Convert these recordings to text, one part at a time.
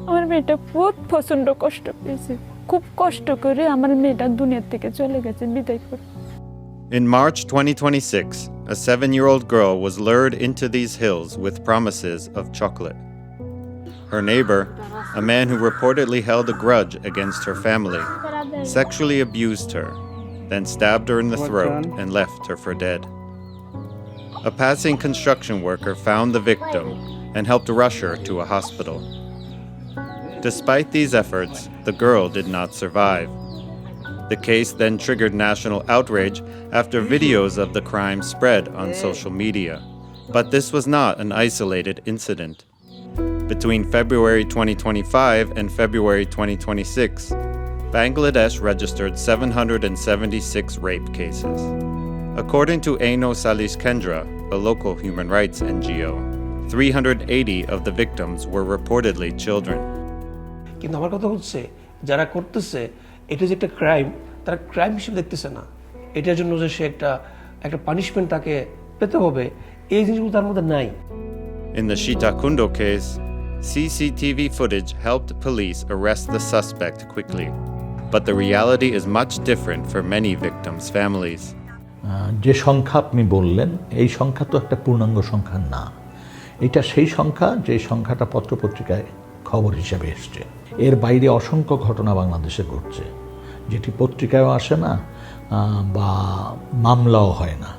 আমার মেয়েটা বহুত প্রচন্ড কষ্ট পেয়েছে, খুব কষ্ট করে আমার মেয়েটা দুনিয়া থেকে চলে গেছে বিদায় করে। In March 2026, a 7-year-old girl was lured into these hills with promises of chocolate. Her neighbor, a man who reportedly held a grudge against her family, sexually abused her, then stabbed her in the throat and left her for dead. A passing construction worker found the victim and helped rush her to a hospital. Despite these efforts, the girl did not survive. The case then triggered national outrage after videos of the crime spread on social media. But this was not an isolated incident. Between February 2025 and February 2026, Bangladesh registered 776 rape cases. According to Aino Salis Kendra, a local human rights NGO, 380 of the victims were reportedly children. কিন্তু আমার কথা হচ্ছে যারা করতেছে এটা যে একটা crime, তারা ক্রাইম হিসেবে দেখতেছে না। এটার জন্য যে সে একটা পানিশমেন্ট তাকে পেতে হবে, এই জিনিসগুলো তার মধ্যে নাই। In the Shitakundo case, CCTV footage helped police arrest the suspect quickly. But the reality is much different for many victims' families. যে সংখ্যা আপনি বললেন, এই সংখ্যা তো একটা পূর্ণাঙ্গ সংখ্যা না। এটা সেই সংখ্যা যে সংখ্যাটা পত্রপত্রিকায় খবর হিসেবে এসছে। এর বাইরে অসংখ্য ঘটনা বাংলাদেশে ঘটছে, যেটি পত্রিকায়ও আসে না, বা মামলাও হয় না,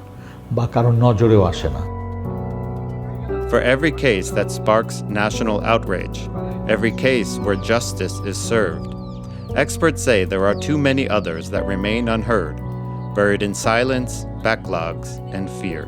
বা কারোর নজরেও আসে না। For every case that sparks national outrage, every case where justice is served, experts say there are too many others that remain unheard, buried in silence, backlogs, and fear.